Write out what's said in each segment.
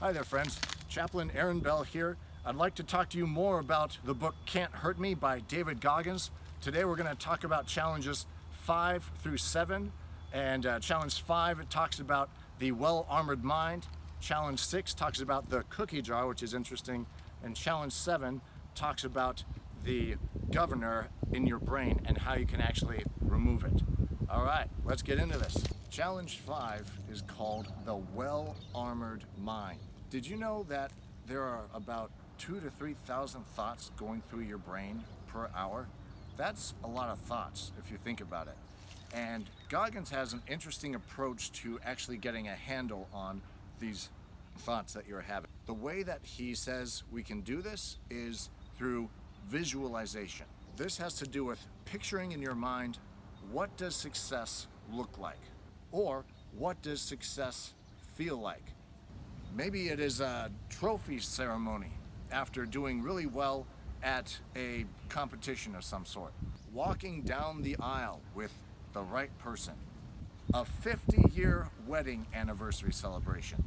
Hi there, friends. Chaplain Bell here. I'd like to talk to you more about the book Can't Hurt Me by David Goggins. Today we're going to talk about challenges 5 through 7. And challenge 5, it talks about the well-armored mind. Challenge 6 talks about the cookie jar, which is interesting. And challenge 7 talks about the governor in your brain and how you can actually remove it. All right, let's get into this. Challenge 5 is called the well-armored mind. Did you know that there are about 2,000 to 3,000 thoughts going through your brain per hour? That's a lot of thoughts if you think about it. And Goggins has an interesting approach to actually getting a handle on these thoughts that you're having. The way that he says we can do this is through visualization. This has to do with picturing in your mind, what does success look like? Or what does success feel like? Maybe it is a trophy ceremony after doing really well at a competition of some sort. Walking down the aisle with the right person. A 50-year wedding anniversary celebration.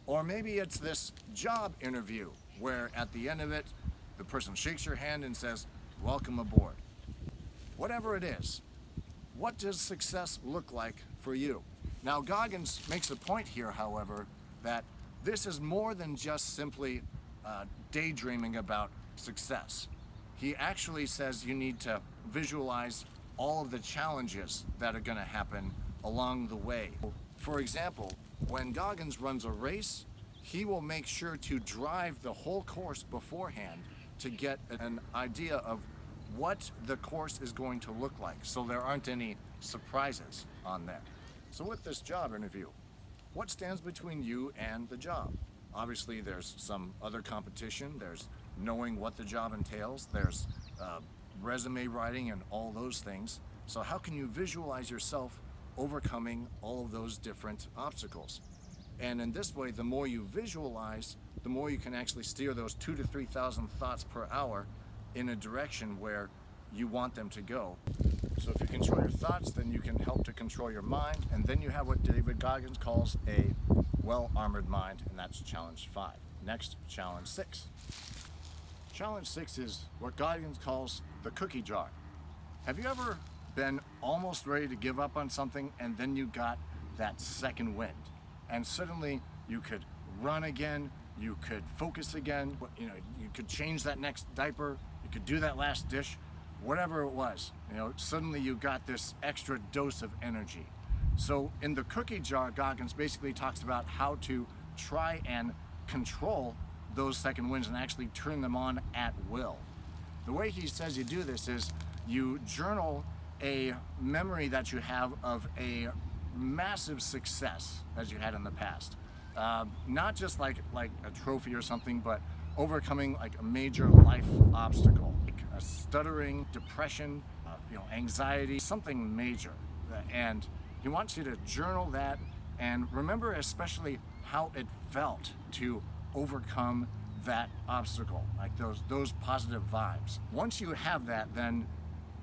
Or maybe it's this job interview where at the end of it, the person shakes your hand and says, "Welcome aboard." Whatever it is, what does success look like for you? Now, Goggins makes a point here, however, that this is more than just simply daydreaming about success. He actually says you need to visualize all of the challenges that are going to happen along the way. For example, when Goggins runs a race, he will make sure to drive the whole course beforehand to get an idea of what the course is going to look like, so there aren't any surprises on there. So with this job interview, what stands between you and the job? Obviously there's some other competition, there's knowing what the job entails, there's resume writing and all those things. So how can you visualize yourself overcoming all of those different obstacles? And in this way, the more you visualize, the more you can actually steer those 2,000 to 3,000 thoughts per hour in a direction where you want them to go. So if you control your thoughts, then you can help to control your mind, and then you have what David Goggins calls a well-armored mind, and that's challenge 5. Next, challenge 6. Challenge 6 is what Goggins calls the cookie jar. Have you ever been almost ready to give up on something and then you got that second wind? And suddenly you could run again, you could focus again, you could change that next diaper, you could do that last dish, whatever it was. Suddenly you got this extra dose of energy. So in the cookie jar, Goggins basically talks about how to try and control those second winds and actually turn them on at will. The way he says you do this is you journal a memory that you have of a massive success as you had in the past. Not just like a trophy or something, but overcoming like a major life obstacle, like a stuttering, depression, anxiety, something major. And he wants you to journal that and remember especially how it felt to overcome that obstacle, like those positive vibes. Once you have that, then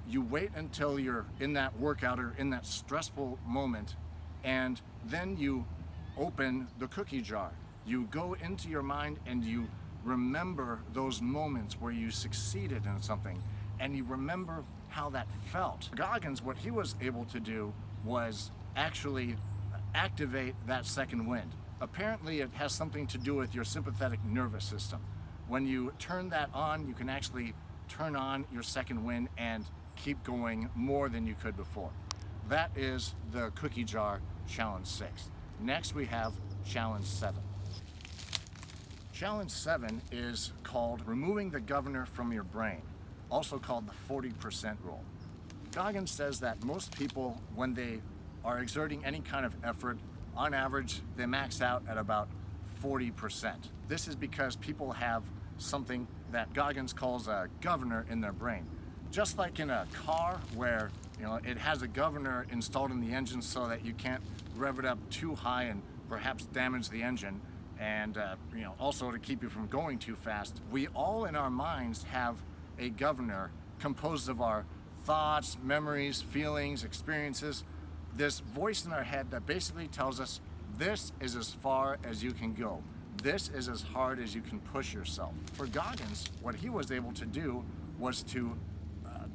you wait until you're in that workout or in that stressful moment, and then you open the cookie jar. You go into your mind and you remember those moments where you succeeded in something, and you remember how that felt. Goggins, what he was able to do was actually activate that second wind. Apparently it has something to do with your sympathetic nervous system. When you turn that on, you can actually turn on your second wind and keep going more than you could before. That is the cookie jar, challenge 6. Next we have challenge 7. Challenge 7 is called removing the governor from your brain, also called the 40% rule. Goggins says that most people, when they are exerting any kind of effort, on average, they max out at about 40%. This is because people have something that Goggins calls a governor in their brain. Just like in a car where it has a governor installed in the engine so that you can't rev it up too high and perhaps damage the engine, and also to keep you from going too fast. We all in our minds have a governor composed of our thoughts, memories, feelings, experiences, this voice in our head that basically tells us this is as far as you can go. this is as hard as you can push yourself. For Goggins, what he was able to do was to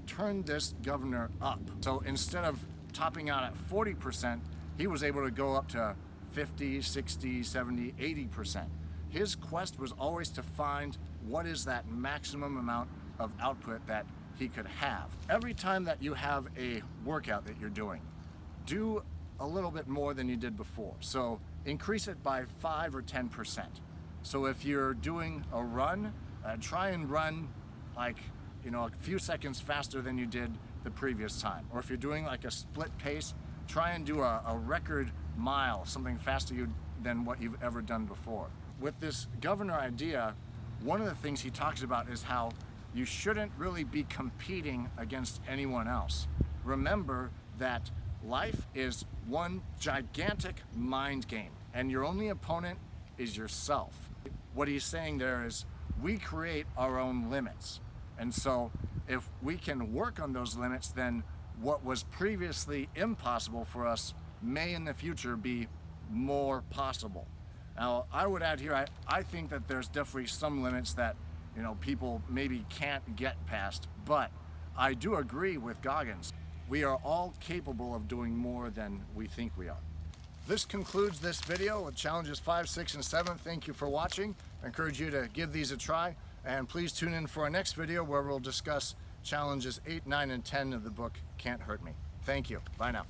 turn this governor up. So instead of topping out at 40%, he was able to go up to 50, 60, 70, 80%. His quest was always to find what is that maximum amount of output that he could have. Every time that you have a workout that you're doing, do a little bit more than you did before. So increase it by 5 or 10%. So if you're doing a run, try and run like, a few seconds faster than you did the previous time. Or if you're doing like a split pace, try and do a record mile, something faster than what you've ever done before. With this governor idea, one of the things he talks about is how you shouldn't really be competing against anyone else. Remember that life is one gigantic mind game, and your only opponent is yourself. What he's saying there is we create our own limits. And so if we can work on those limits, then what was previously impossible for us may in the future be more possible. Now, I would add here, I think that there's definitely some limits that, people maybe can't get past, but I do agree with Goggins. We are all capable of doing more than we think we are. This concludes this video with challenges 5, 6, and 7. Thank you for watching. I encourage you to give these a try, and please tune in for our next video where we'll discuss challenges 8, 9, and 10 of the book Can't Hurt Me. Thank you. Bye now.